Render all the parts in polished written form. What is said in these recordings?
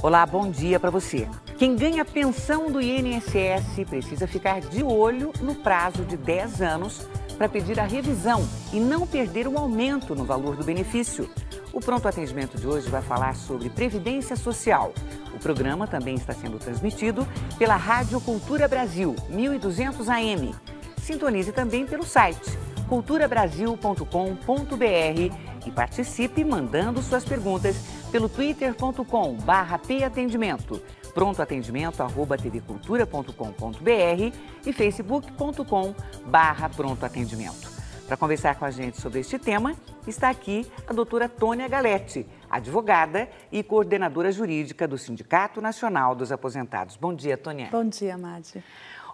Olá, bom dia para você. Quem ganha pensão do INSS precisa ficar de olho no prazo de 10 anos para pedir a revisão e não perder o aumento no valor do benefício. O Pronto Atendimento de hoje vai falar sobre Previdência Social. O programa também está sendo transmitido pela Rádio Cultura Brasil, 1200 AM. Sintonize também pelo site culturabrasil.com.br e participe mandando suas perguntas pelo twitter.com/patendimento, prontoatendimento@tvcultura.com.br e facebook.com/prontoatendimento. Para conversar com a gente sobre este tema, está aqui a doutora Tônia Galetti, advogada e coordenadora jurídica do Sindicato Nacional dos Aposentados. Bom dia, Tônia. Bom dia, Madi.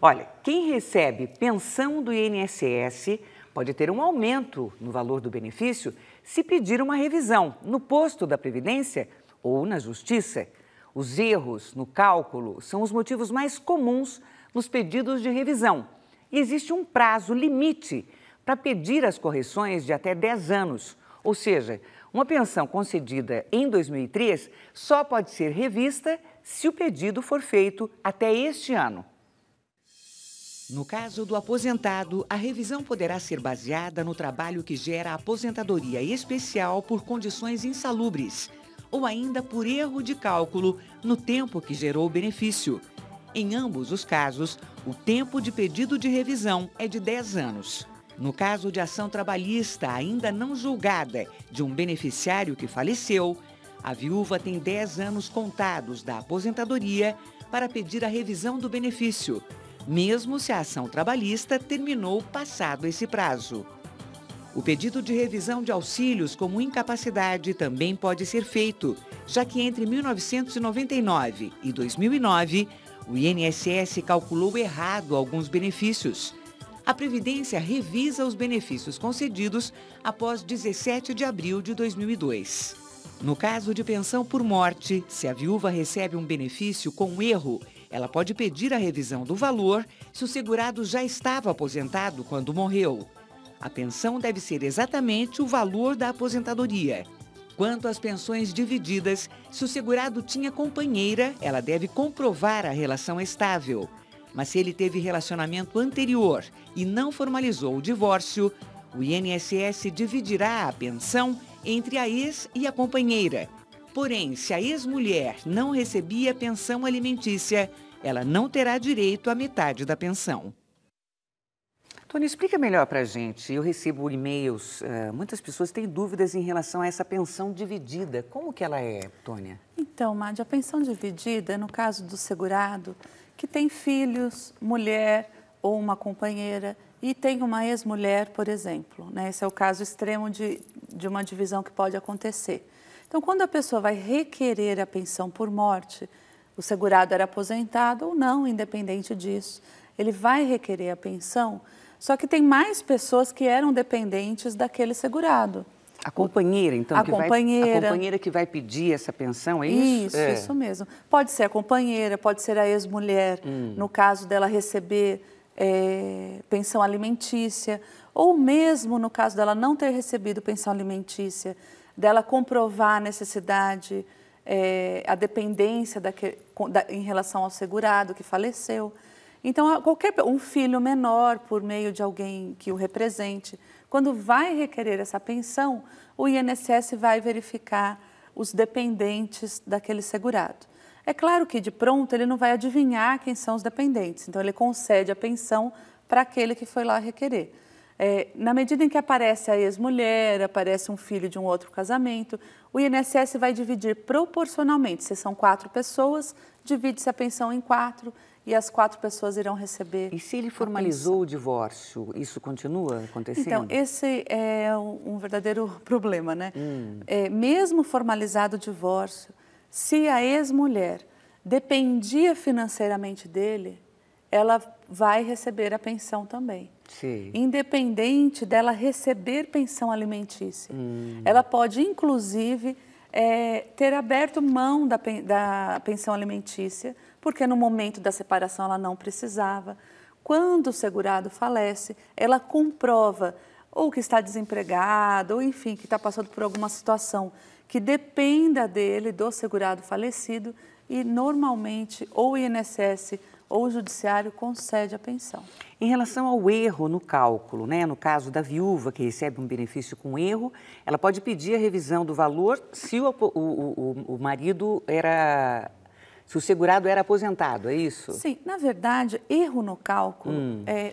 Olha, quem recebe pensão do INSS pode ter um aumento no valor do benefício se pedir uma revisão no posto da Previdência ou na Justiça. Os erros no cálculo são os motivos mais comuns nos pedidos de revisão. E existe um prazo limite para pedir as correções de até 10 anos. Ou seja, uma pensão concedida em 2003 só pode ser revista se o pedido for feito até este ano. No caso do aposentado, a revisão poderá ser baseada no trabalho que gera a aposentadoria especial por condições insalubres ou ainda por erro de cálculo no tempo que gerou o benefício. Em ambos os casos, o tempo de pedido de revisão é de 10 anos. No caso de ação trabalhista ainda não julgada de um beneficiário que faleceu, a viúva tem 10 anos contados da aposentadoria para pedir a revisão do benefício, mesmo se a ação trabalhista terminou passado esse prazo. O pedido de revisão de auxílios como incapacidade também pode ser feito, já que entre 1999 e 2009, o INSS calculou errado alguns benefícios. A Previdência revisa os benefícios concedidos após 17 de abril de 2002. No caso de pensão por morte, se a viúva recebe um benefício com erro, ela pode pedir a revisão do valor se o segurado já estava aposentado quando morreu. A pensão deve ser exatamente o valor da aposentadoria. Quanto às pensões divididas, se o segurado tinha companheira, ela deve comprovar a relação estável. Mas se ele teve relacionamento anterior e não formalizou o divórcio, o INSS dividirá a pensão entre a ex e a companheira. Porém, se a ex-mulher não recebia pensão alimentícia, ela não terá direito à metade da pensão. Tônia, explica melhor para a gente. Eu recebo e-mails, muitas pessoas têm dúvidas em relação a essa pensão dividida. Como que ela é, Tônia? Então, Madi, a pensão dividida, no caso do segurado, que tem filhos, mulher ou uma companheira e tem uma ex-mulher, por exemplo, né? Esse é o caso extremo de uma divisão que pode acontecer. Então, quando a pessoa vai requerer a pensão por morte, o segurado era aposentado ou não, independente disso, ele vai requerer a pensão, só que tem mais pessoas que eram dependentes daquele segurado. A companheira, então, a companheira que vai pedir essa pensão, é isso? Isso mesmo. Pode ser a companheira, pode ser a ex-mulher, no caso dela receber pensão alimentícia, ou mesmo no caso dela não ter recebido pensão alimentícia, dela comprovar a necessidade, a dependência em relação ao segurado que faleceu. Então, um filho menor, por meio de alguém que o represente, quando vai requerer essa pensão, o INSS vai verificar os dependentes daquele segurado. É claro que, de pronto, ele não vai adivinhar quem são os dependentes, então ele concede a pensão para aquele que foi lá requerer. Na medida em que aparece a ex-mulher, aparece um filho de um outro casamento, o INSS vai dividir proporcionalmente. Se são 4 pessoas, divide-se a pensão em 4 e as 4 pessoas irão receber. E se ele formalizou o divórcio, isso continua acontecendo? Então, esse é um verdadeiro problema, né? Mesmo formalizado o divórcio, se a ex-mulher dependia financeiramente dele, ela vai receber a pensão também. Sim. Independente dela receber pensão alimentícia. Ela pode, inclusive, ter aberto mão da pensão alimentícia, porque no momento da separação ela não precisava. Quando o segurado falece, ela comprova ou que está desempregado, ou enfim, que está passando por alguma situação que dependa dele, do segurado falecido, e normalmente ou o INSS ou o judiciário concede a pensão. Em relação ao erro no cálculo, né? No caso da viúva que recebe um benefício com erro, ela pode pedir a revisão do valor se o marido era... Se o segurado era aposentado, é isso? Sim, na verdade, erro no cálculo,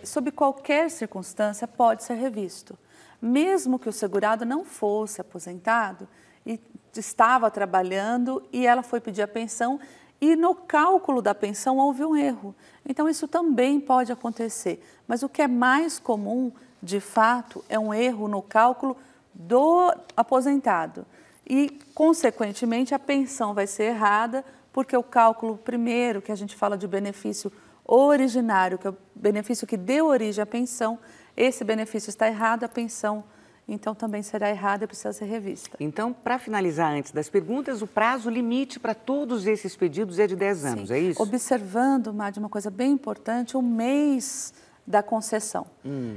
sob qualquer circunstância, pode ser revisto. Mesmo que o segurado não fosse aposentado e estava trabalhando e ela foi pedir a pensão e no cálculo da pensão houve um erro. Então, isso também pode acontecer. Mas o que é mais comum, de fato, é um erro no cálculo do aposentado. E, consequentemente, a pensão vai ser errada, porque o cálculo primeiro, que a gente fala de benefício originário, que é o benefício que deu origem à pensão, esse benefício está errado, a pensão, então, também será errada e precisa ser revista. Então, para finalizar antes das perguntas, o prazo limite para todos esses pedidos é de 10 anos, Sim. É isso? Observando, Madi, uma coisa bem importante, o mês da concessão.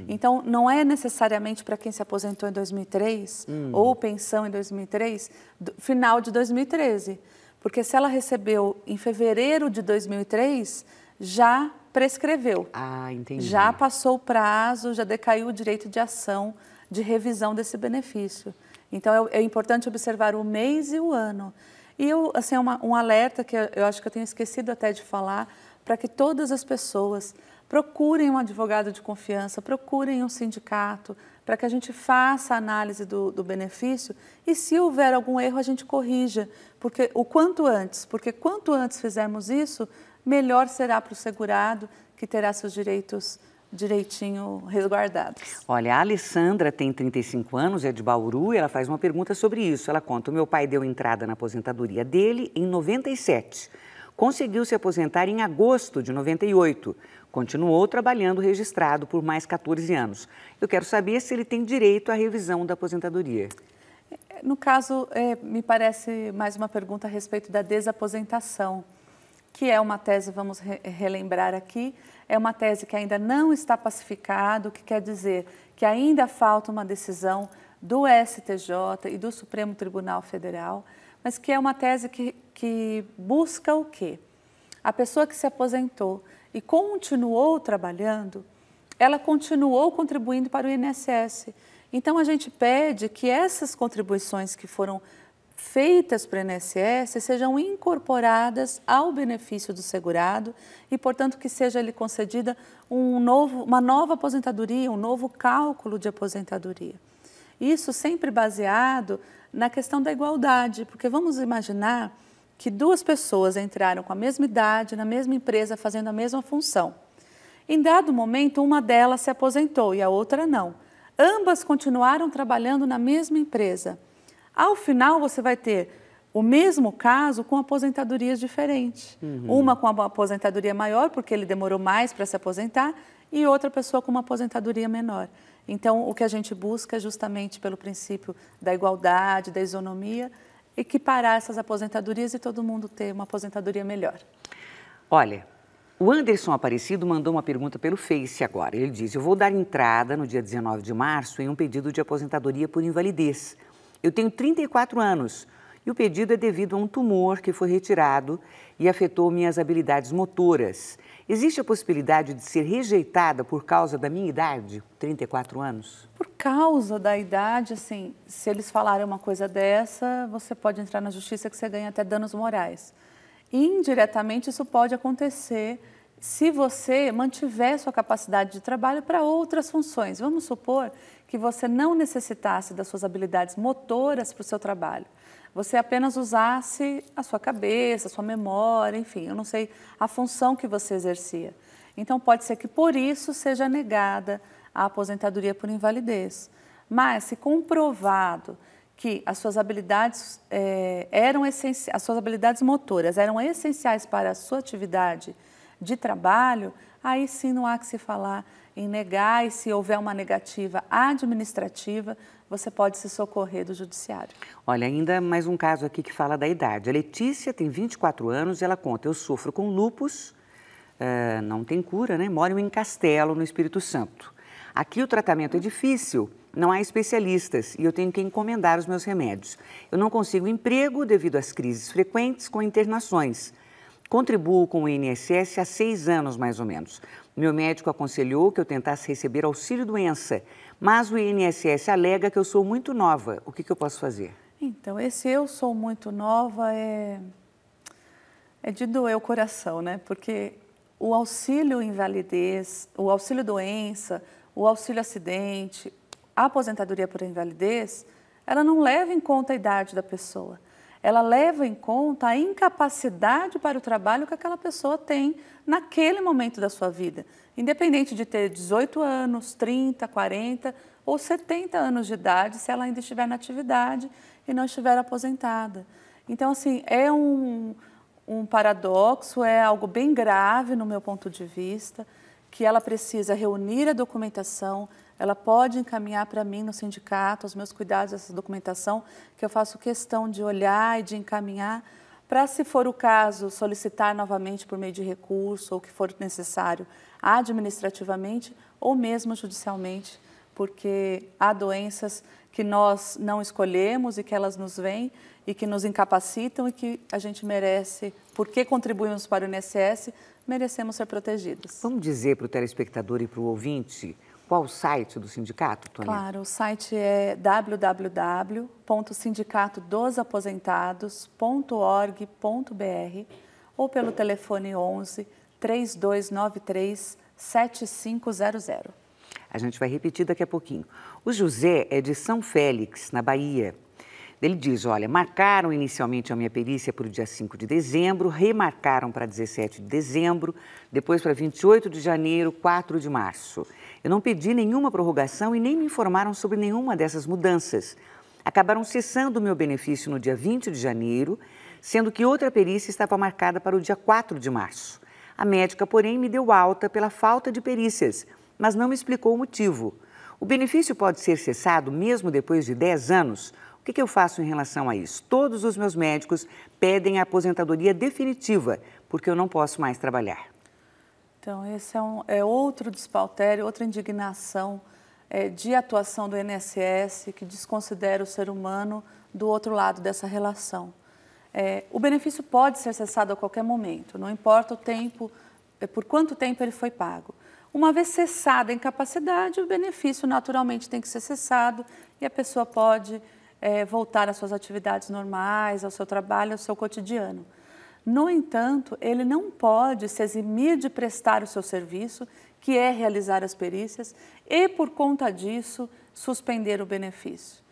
Então, não é necessariamente para quem se aposentou em 2003 ou pensão em 2003, final de 2013. Porque se ela recebeu em fevereiro de 2003, já prescreveu. Ah, entendi. Já passou o prazo, já decaiu o direito de ação, de revisão desse benefício. Então, é importante observar o mês e o ano. E assim, um alerta que eu acho que eu tenho esquecido até de falar, para que todas as pessoas procurem um advogado de confiança, procurem um sindicato, para que a gente faça a análise do benefício e, se houver algum erro, a gente corrija, porque quanto antes fizermos isso, melhor será para o segurado, que terá seus direitos direitinho resguardados. Olha, a Alessandra tem 35 anos, é de Bauru, e ela faz uma pergunta sobre isso. Ela conta: o meu pai deu entrada na aposentadoria dele em 97. Conseguiu se aposentar em agosto de 98. Continuou trabalhando registrado por mais 14 anos. Eu quero saber se ele tem direito à revisão da aposentadoria. No caso, me parece mais uma pergunta a respeito da desaposentação, que é uma tese, vamos relembrar aqui, é uma tese que ainda não está pacificada, o que quer dizer que ainda falta uma decisão do STJ e do Supremo Tribunal Federal, mas que é uma tese que busca o quê? A pessoa que se aposentou e continuou trabalhando, ela continuou contribuindo para o INSS. Então, a gente pede que essas contribuições que foram feitas para o INSS sejam incorporadas ao benefício do segurado e, portanto, que seja lhe concedida uma nova aposentadoria, um novo cálculo de aposentadoria. Isso sempre baseado na questão da igualdade, porque vamos imaginar que duas pessoas entraram com a mesma idade, na mesma empresa, fazendo a mesma função. Em dado momento, uma delas se aposentou e a outra não. Ambas continuaram trabalhando na mesma empresa. Ao final, você vai ter o mesmo caso com aposentadorias diferentes. Uma com uma aposentadoria maior, porque ele demorou mais para se aposentar, e outra pessoa com uma aposentadoria menor. Então, o que a gente busca é justamente pelo princípio da igualdade, da isonomia, equiparar essas aposentadorias e todo mundo ter uma aposentadoria melhor. Olha, o Anderson Aparecido mandou uma pergunta pelo Face agora. Ele diz: eu vou dar entrada no dia 19 de março em um pedido de aposentadoria por invalidez. Eu tenho 34 anos e o pedido é devido a um tumor que foi retirado e afetou minhas habilidades motoras. Existe a possibilidade de ser rejeitada por causa da minha idade, 34 anos? Por causa da idade, assim, se eles falarem uma coisa dessa, você pode entrar na justiça que você ganha até danos morais. Indiretamente, isso pode acontecer se você mantiver sua capacidade de trabalho para outras funções. Vamos supor que você não necessitasse das suas habilidades motoras para o seu trabalho. Você apenas usasse a sua cabeça, a sua memória, enfim, eu não sei a função que você exercia. Então, pode ser que por isso seja negada a aposentadoria por invalidez. Mas, se comprovado que as suas habilidades as suas habilidades motoras eram essenciais para a sua atividade de trabalho, aí sim não há que se falar em negar, e se houver uma negativa administrativa, você pode se socorrer do judiciário. Olha, ainda mais um caso aqui que fala da idade. A Letícia tem 24 anos e ela conta: eu sofro com lúpus, não tem cura, né? Moro em Castelo, no Espírito Santo. Aqui o tratamento é difícil, não há especialistas e eu tenho que encomendar os meus remédios. Eu não consigo emprego devido às crises frequentes com internações. Contribuo com o INSS há 6 anos, mais ou menos. Meu médico aconselhou que eu tentasse receber auxílio-doença, mas o INSS alega que eu sou muito nova. O que eu posso fazer? Então, esse eu sou muito nova é de doer o coração, né? Porque o auxílio invalidez, o auxílio doença, o auxílio acidente, a aposentadoria por invalidez, ela não leva em conta a idade da pessoa. Ela leva em conta a incapacidade para o trabalho que aquela pessoa tem naquele momento da sua vida. Independente de ter 18 anos, 30, 40 ou 70 anos de idade, se ela ainda estiver na atividade e não estiver aposentada. Então, assim, é um paradoxo, é algo bem grave no meu ponto de vista, que ela precisa reunir a documentação, ela pode encaminhar para mim no sindicato os meus cuidados dessa documentação, que eu faço questão de olhar e de encaminhar, para, se for o caso, solicitar novamente por meio de recurso, ou o que for necessário administrativamente ou mesmo judicialmente, porque há doenças que nós não escolhemos e que elas nos vêm e que nos incapacitam e que a gente merece, porque contribuímos para o INSS, merecemos ser protegidos. Vamos dizer para o telespectador e para o ouvinte qual o site do sindicato, Tônia? Claro, o site é www.sindicato-dos-aposentados.org.br ou pelo telefone 11 3293 7500. A gente vai repetir daqui a pouquinho. O José é de São Félix, na Bahia. Ele diz, olha, marcaram inicialmente a minha perícia para o dia 5 de dezembro, remarcaram para 17 de dezembro, depois para 28 de janeiro, 4 de março. Eu não pedi nenhuma prorrogação e nem me informaram sobre nenhuma dessas mudanças. Acabaram cessando o meu benefício no dia 20 de janeiro, sendo que outra perícia estava marcada para o dia 4 de março. A médica, porém, me deu alta pela falta de perícias, mas não me explicou o motivo. O benefício pode ser cessado mesmo depois de 10 anos? O que eu faço em relação a isso? Todos os meus médicos pedem a aposentadoria definitiva, porque eu não posso mais trabalhar. Então, esse é outro despautério, outra indignação de atuação do INSS que desconsidera o ser humano do outro lado dessa relação. O benefício pode ser cessado a qualquer momento, não importa o tempo, por quanto tempo ele foi pago. Uma vez cessada a incapacidade, o benefício naturalmente tem que ser cessado e a pessoa pode voltar às suas atividades normais, ao seu trabalho, ao seu cotidiano. No entanto, ele não pode se eximir de prestar o seu serviço, que é realizar as perícias, e por conta disso, suspender o benefício.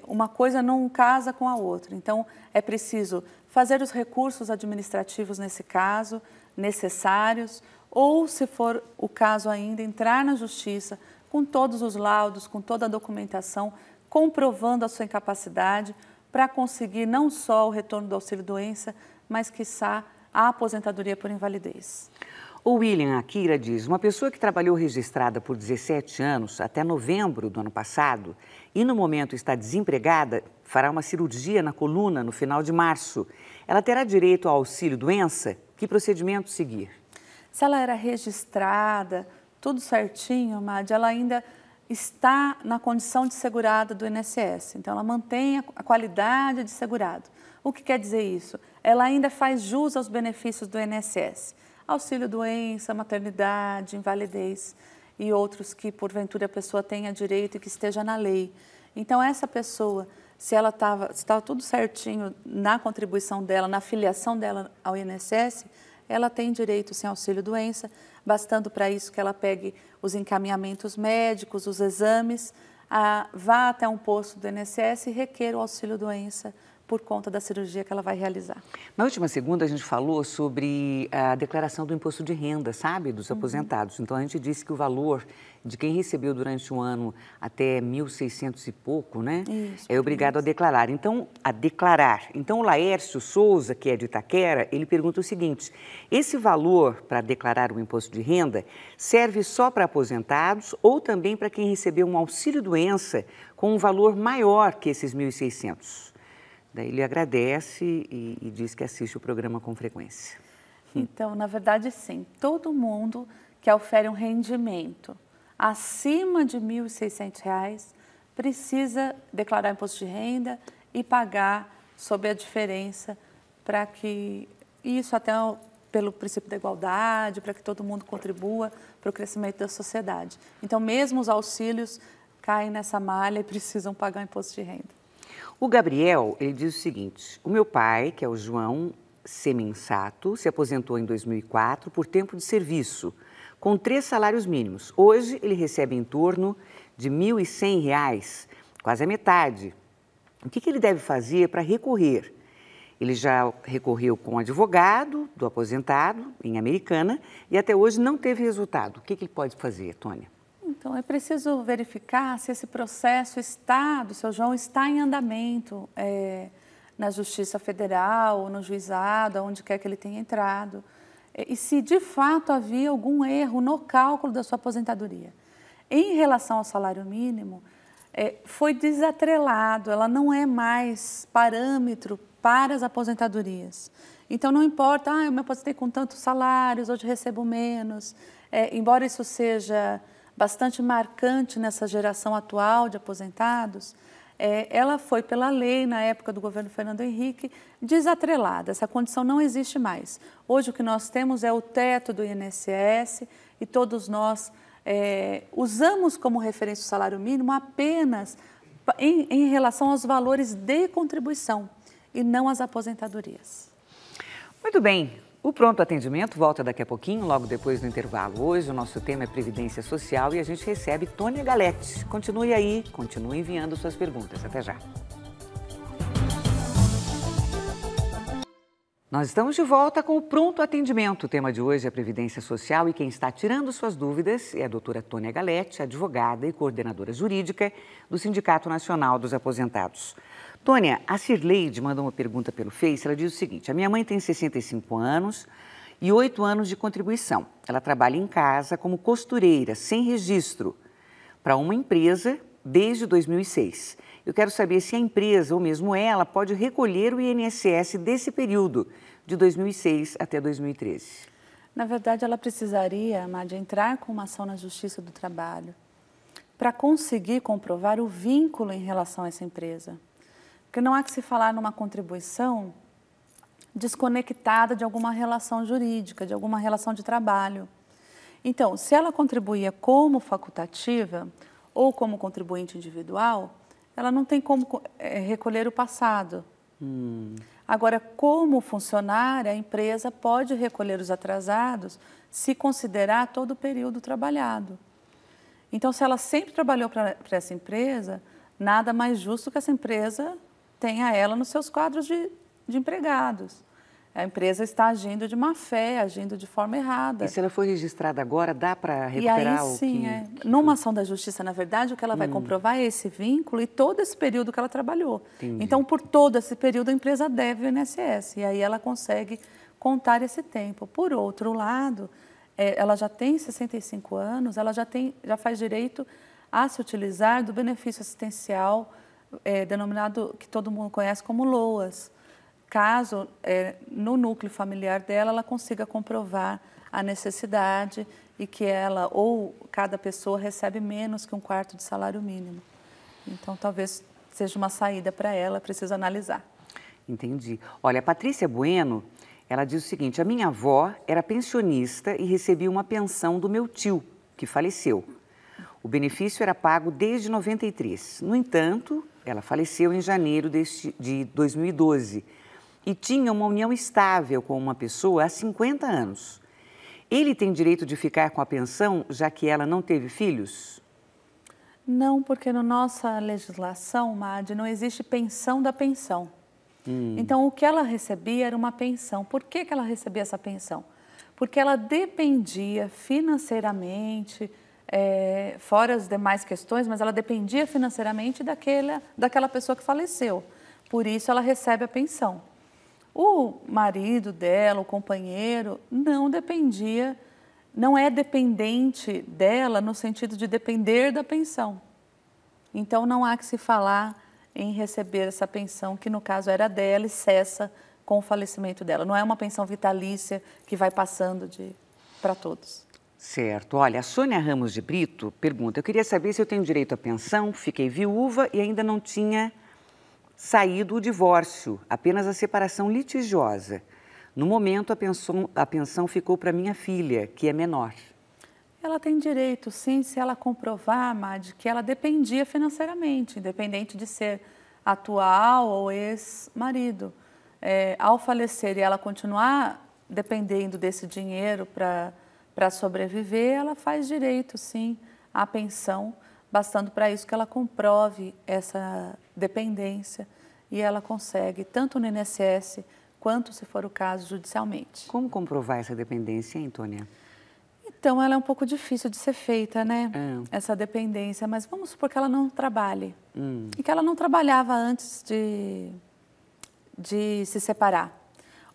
Uma coisa não casa com a outra, então é preciso fazer os recursos administrativos nesse caso, necessários, ou, se for o caso ainda, entrar na justiça com todos os laudos, com toda a documentação, comprovando a sua incapacidade para conseguir não só o retorno do auxílio-doença, mas, quiçá, a aposentadoria por invalidez. O William Akira diz, uma pessoa que trabalhou registrada por 17 anos até novembro do ano passado e no momento está desempregada, fará uma cirurgia na coluna no final de março. Ela terá direito ao auxílio-doença? Que procedimento seguir? Se ela era registrada, tudo certinho, Madi, ela ainda está na condição de segurada do INSS. Então, ela mantém a qualidade de segurado. O que quer dizer isso? Ela ainda faz jus aos benefícios do INSS. Auxílio-doença, maternidade, invalidez e outros que, porventura, a pessoa tenha direito e que esteja na lei. Então, essa pessoa, se estava tudo certinho na contribuição dela, na filiação dela ao INSS, ela tem direito sem auxílio-doença, bastando para isso que ela pegue os encaminhamentos médicos, os exames, vá até um posto do INSS e requer o auxílio-doença por conta da cirurgia que ela vai realizar. Na última segunda, a gente falou sobre a declaração do imposto de renda, sabe, dos aposentados. Então, a gente disse que o valor de quem recebeu durante um ano até 1.600 e pouco, né, é obrigado a declarar. Então, o Laércio Souza, que é de Itaquera, ele pergunta o seguinte, esse valor para declarar o imposto de renda serve só para aposentados ou também para quem recebeu um auxílio-doença com um valor maior que esses 1.600? Daí ele agradece e diz que assiste o programa com frequência. Então, na verdade, sim. Todo mundo que ofere um rendimento acima de R$ 1.600 precisa declarar imposto de renda e pagar sob a diferença para que isso até pelo princípio da igualdade, para que todo mundo contribua para o crescimento da sociedade. Então, mesmo os auxílios caem nessa malha e precisam pagar imposto de renda. O Gabriel, ele diz o seguinte: o meu pai, que é o João Semensato, se aposentou em 2004 por tempo de serviço, com 3 salários mínimos. Hoje, ele recebe em torno de R$ 1.100, quase a metade. O que ele deve fazer para recorrer? Ele já recorreu com um advogado do aposentado, em Americana, e até hoje não teve resultado. O que ele pode fazer, Tônia? Então, é preciso verificar se esse processo do seu João está em andamento na Justiça Federal, ou no juizado, onde quer que ele tenha entrado, e se de fato havia algum erro no cálculo da sua aposentadoria. Em relação ao salário mínimo, foi desatrelado, ela não é mais parâmetro para as aposentadorias. Então, não importa, eu me aposentei com tantos salários, hoje recebo menos. Embora isso seja bastante marcante nessa geração atual de aposentados, ela foi pela lei, na época do governo Fernando Henrique, desatrelada. Essa condição não existe mais. Hoje o que nós temos é o teto do INSS e todos nós usamos como referência o salário mínimo apenas em relação aos valores de contribuição e não às aposentadorias. Muito bem. O Pronto Atendimento volta daqui a pouquinho, logo depois do intervalo. Hoje o nosso tema é Previdência Social e a gente recebe Tônia Galete. Continue aí, continue enviando suas perguntas. Até já. Nós estamos de volta com o Pronto Atendimento. O tema de hoje é Previdência Social e quem está tirando suas dúvidas é a doutora Tônia Galete, advogada e coordenadora jurídica do Sindicato Nacional dos Aposentados. Tônia, a Cirleide mandou uma pergunta pelo Face, ela diz o seguinte: a minha mãe tem 65 anos e 8 anos de contribuição. Ela trabalha em casa como costureira, sem registro, para uma empresa desde 2006. Eu quero saber se a empresa, ou mesmo ela, pode recolher o INSS desse período, de 2006 até 2013. Na verdade, ela precisaria, Madi, entrar com uma ação na Justiça do Trabalho para conseguir comprovar o vínculo em relação a essa empresa. Porque não há que se falar numa contribuição desconectada de alguma relação jurídica, de alguma relação de trabalho. Então, se ela contribuía como facultativa ou como contribuinte individual, ela não tem como recolher o passado. Agora, como funcionária, a empresa pode recolher os atrasados se considerar todo o período trabalhado. Então, se ela sempre trabalhou para essa empresa, nada mais justo que essa empresa tenha ela nos seus quadros de empregados. A empresa está agindo de má fé, agindo de forma errada. E se ela for registrada agora, dá para recuperar o que... E aí sim, numa ação da justiça, na verdade, o que ela vai comprovar é esse vínculo e todo esse período que ela trabalhou. Entendi. Então, por todo esse período, a empresa deve o INSS. E aí ela consegue contar esse tempo. Por outro lado, ela já tem 65 anos, ela já faz direito a se utilizar do benefício assistencial denominado, que todo mundo conhece como LOAS. Caso no núcleo familiar dela, ela consiga comprovar a necessidade e que ela ou cada pessoa recebe menos que 1/4 de salário mínimo. Então, talvez seja uma saída para ela, precisa analisar. Entendi. Olha, a Patrícia Bueno, ela diz o seguinte: a minha avó era pensionista e recebia uma pensão do meu tio, que faleceu. O benefício era pago desde 93. No entanto, ela faleceu em janeiro de 2012. E tinha uma união estável com uma pessoa há 50 anos. Ele tem direito de ficar com a pensão, já que ela não teve filhos? Não, porque na nossa legislação, Madi, não existe pensão da pensão. Então, o que ela recebia era uma pensão. Por que ela recebia essa pensão? Porque ela dependia financeiramente, fora as demais questões, mas ela dependia financeiramente daquela pessoa que faleceu. Por isso, ela recebe a pensão. O marido dela, o companheiro, não é dependente dela no sentido de depender da pensão. Então, não há que se falar em receber essa pensão, que no caso era dela e cessa com o falecimento dela. Não é uma pensão vitalícia que vai passando para todos. Certo. Olha, a Sônia Ramos de Brito pergunta, eu queria saber se eu tenho direito à pensão, fiquei viúva e ainda não tinha saído o divórcio, apenas a separação litigiosa. No momento, a pensão ficou para minha filha, que é menor. Ela tem direito, sim, se ela comprovar, Madi, que ela dependia financeiramente, independente de ser atual ou ex-marido. Ao falecer e ela continuar dependendo desse dinheiro para sobreviver, ela faz direito, sim, à pensão, bastando para isso que ela comprove essa dependência e ela consegue, tanto no INSS quanto, se for o caso, judicialmente. Como comprovar essa dependência, hein, Tônia? Então, ela é um pouco difícil de ser feita, né? Essa dependência, mas vamos supor que ela não trabalhe. E que ela não trabalhava antes de se separar.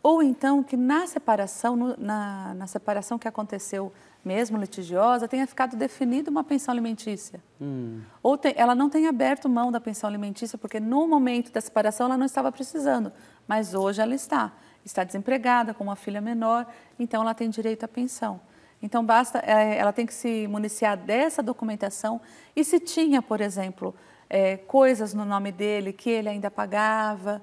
Ou então que na separação, na separação que aconteceu mesmo litigiosa, tenha ficado definida uma pensão alimentícia. Ou ela não tenha aberto mão da pensão alimentícia, porque no momento da separação ela não estava precisando, mas hoje ela está desempregada, com uma filha menor, então ela tem direito à pensão. Então, ela tem que se municiar dessa documentação e se tinha, por exemplo, coisas no nome dele que ele ainda pagava,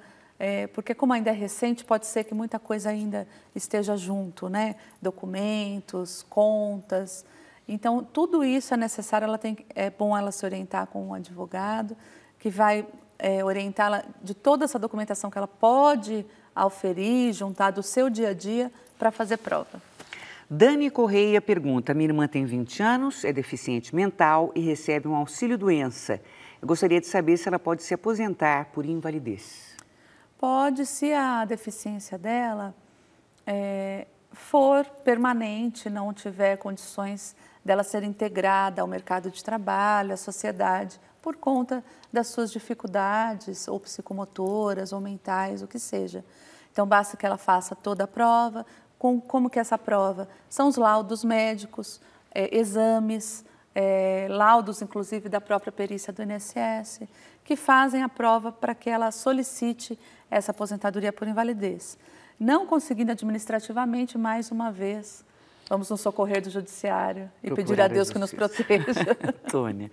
porque como ainda é recente, pode ser que muita coisa ainda esteja junto, né? Documentos, contas. Então, tudo isso é necessário, é bom ela se orientar com um advogado, que vai orientá-la de toda essa documentação que ela pode auferir, juntar do seu dia a dia para fazer prova. Dani Correia pergunta, minha irmã tem 20 anos, é deficiente mental e recebe um auxílio-doença. Eu gostaria de saber se ela pode se aposentar por invalidez. Pode, se a deficiência dela for permanente, não tiver condições dela ser integrada ao mercado de trabalho, à sociedade, por conta das suas dificuldades, ou psicomotoras, ou mentais, o que seja. Então, basta que ela faça toda a prova. Como que é essa prova? São os laudos médicos, exames, laudos, inclusive, da própria perícia do INSS, que fazem a prova para que ela solicite essa aposentadoria por invalidez. Não conseguindo administrativamente, mais uma vez, vamos nos socorrer do judiciário e pedir a Deus que nos proteja. Tônia,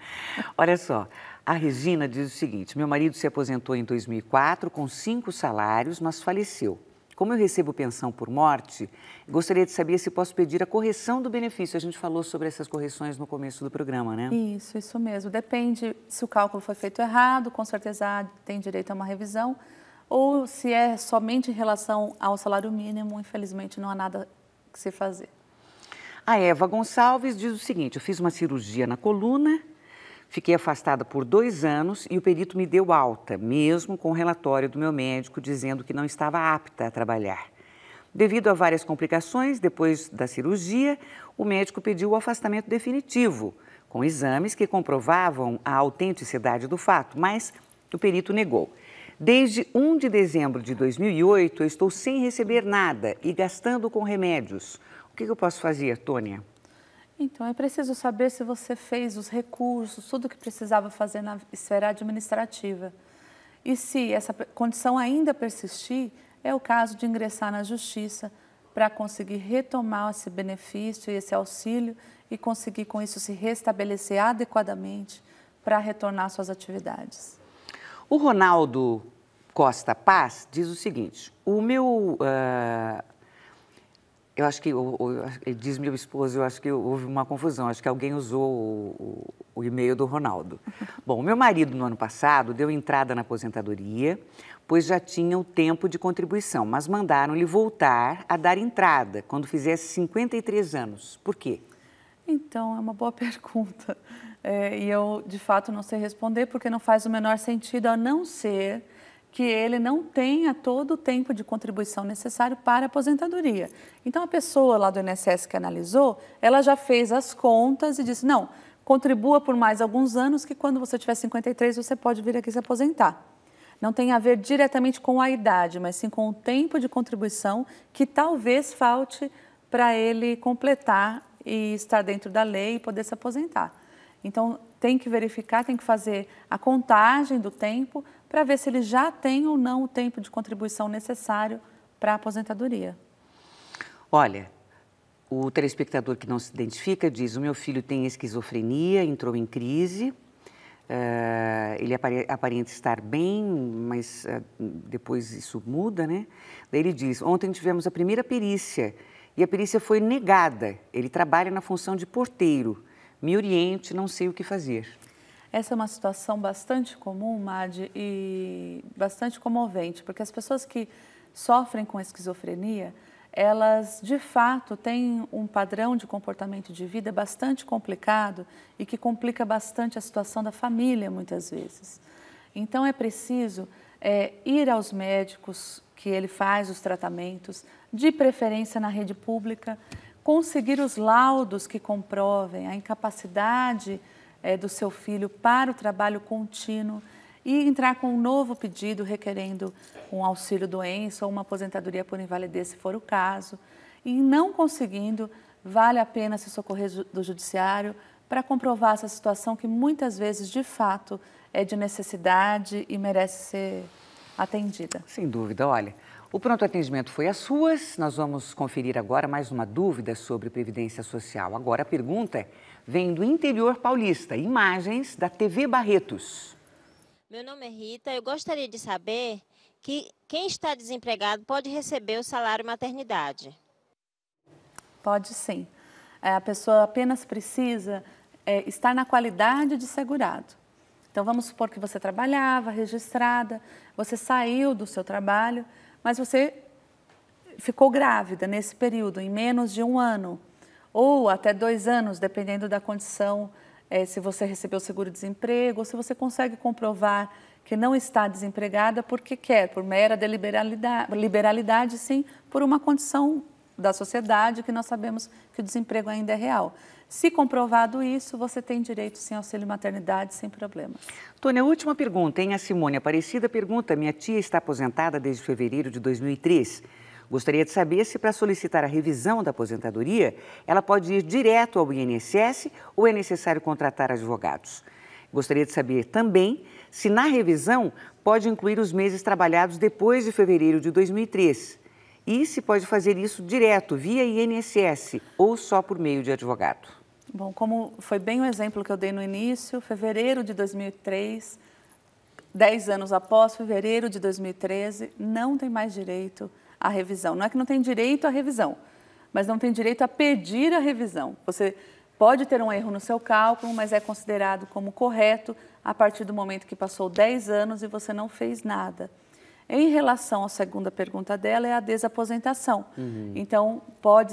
olha só, a Regina diz o seguinte, meu marido se aposentou em 2004 com 5 salários, mas faleceu. Como eu recebo pensão por morte, gostaria de saber se posso pedir a correção do benefício. A gente falou sobre essas correções no começo do programa, né? Isso mesmo. Depende se o cálculo foi feito errado, com certeza tem direito a uma revisão, ou se é somente em relação ao salário mínimo, infelizmente não há nada que se fazer. A Eva Gonçalves diz o seguinte, eu fiz uma cirurgia na coluna, fiquei afastada por 2 anos e o perito me deu alta, mesmo com o relatório do meu médico dizendo que não estava apta a trabalhar. Devido a várias complicações, depois da cirurgia, o médico pediu o afastamento definitivo, com exames que comprovavam a autenticidade do fato, mas o perito negou. Desde 1 de dezembro de 2008, eu estou sem receber nada e gastando com remédios. O que eu posso fazer, Tônia? Então, é preciso saber se você fez os recursos, tudo o que precisava fazer na esfera administrativa. E se essa condição ainda persistir, é o caso de ingressar na justiça para conseguir retomar esse benefício e esse auxílio e conseguir com isso se restabelecer adequadamente para retornar às suas atividades. O Ronaldo Costa Paz diz o seguinte, o meu... Eu acho que, ele diz meu esposo, eu acho que houve uma confusão, acho que alguém usou o e-mail do Ronaldo. Bom, meu marido no ano passado deu entrada na aposentadoria, pois já tinha o tempo de contribuição, mas mandaram-lhe voltar a dar entrada quando fizesse 53 anos. Por quê? Então, é uma boa pergunta. E eu, de fato, não sei responder, porque não faz o menor sentido, a não ser que ele não tenha todo o tempo de contribuição necessário para a aposentadoria. Então, a pessoa lá do INSS que analisou, ela já fez as contas e disse, não, contribua por mais alguns anos que quando você tiver 53, você pode vir aqui se aposentar. Não tem a ver diretamente com a idade, mas sim com o tempo de contribuição que talvez falte para ele completar e estar dentro da lei e poder se aposentar. Então, tem que verificar, tem que fazer a contagem do tempo para ver se ele já tem ou não o tempo de contribuição necessário para a aposentadoria. Olha, O telespectador que não se identifica diz: o meu filho tem esquizofrenia, entrou em crise, ele aparenta estar bem, mas depois isso muda, né? Daí ele diz: ontem tivemos a primeira perícia e a perícia foi negada. Ele trabalha na função de porteiro. Me oriente, não sei o que fazer. Essa é uma situação bastante comum, Madi, e bastante comovente, porque as pessoas que sofrem com esquizofrenia, elas de fato têm um padrão de comportamento de vida bastante complicado e que complica bastante a situação da família muitas vezes. Então é preciso ir aos médicos que ele faz os tratamentos, de preferência na rede pública, conseguir os laudos que comprovem a incapacidade do seu filho para o trabalho contínuo e entrar com um novo pedido requerendo um auxílio-doença ou uma aposentadoria por invalidez, se for o caso. E não conseguindo, vale a pena se socorrer do judiciário para comprovar essa situação que muitas vezes, de fato, é de necessidade e merece ser atendida. Sem dúvida, olha, o pronto atendimento foi às suas. Nós vamos conferir agora mais uma dúvida sobre Previdência Social. Agora a pergunta vem do interior paulista, imagens da TV Barretos. Meu nome é Rita, eu gostaria de saber que quem está desempregado pode receber o salário maternidade. Pode sim. A pessoa apenas precisa estar na qualidade de segurado. Então vamos supor que você trabalhava, registrada, você saiu do seu trabalho, mas você ficou grávida nesse período, em menos de 1 ano, ou até 2 anos, dependendo da condição, se você recebeu seguro-desemprego, ou se você consegue comprovar que não está desempregada porque quer, por mera liberalidade, sim, por uma condição da sociedade que nós sabemos que o desemprego ainda é real. Se comprovado isso, você tem direito, sim, ao auxílio maternidade, sem problemas. Tônia, a última pergunta, hein? A Simone Aparecida pergunta: minha tia está aposentada desde fevereiro de 2003. Gostaria de saber se, para solicitar a revisão da aposentadoria, ela pode ir direto ao INSS ou é necessário contratar advogados. Gostaria de saber também se, na revisão, pode incluir os meses trabalhados depois de fevereiro de 2003. E se pode fazer isso direto, via INSS, ou só por meio de advogado? Bom, como foi bem o exemplo que eu dei no início, fevereiro de 2003, 10 anos após fevereiro de 2013, não tem mais direito à revisão. Não é que não tem direito à revisão, mas não tem direito a pedir a revisão. Você pode ter um erro no seu cálculo, mas é considerado como correto a partir do momento que passou 10 anos e você não fez nada. Em relação à segunda pergunta dela, é a desaposentação. Então, pode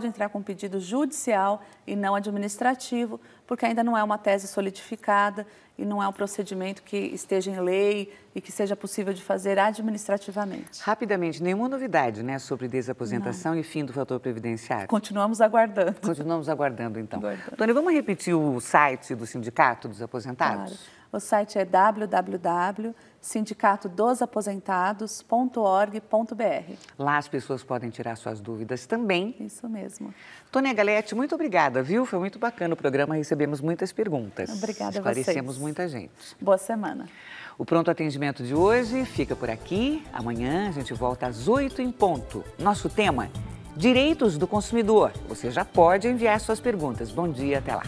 entrar com pedido judicial e não administrativo, porque ainda não é uma tese solidificada e não é um procedimento que esteja em lei e que seja possível de fazer administrativamente. Rapidamente, nenhuma novidade, né, sobre desaposentação e fim do fator previdenciário? Continuamos aguardando. Continuamos aguardando, então. Tônia, vamos repetir o site do Sindicato dos Aposentados? Claro. O site é www.sindicatodosaposentados.org.br. Lá as pessoas podem tirar suas dúvidas também. Isso mesmo. Tônia Galetti, muito obrigada, viu? Foi muito bacana o programa, recebemos muitas perguntas. Obrigada a vocês. Esclarecemos muita gente. Boa semana. O Pronto Atendimento de hoje fica por aqui. Amanhã a gente volta às 8 em ponto. Nosso tema, Direitos do Consumidor. Você já pode enviar suas perguntas. Bom dia, até lá.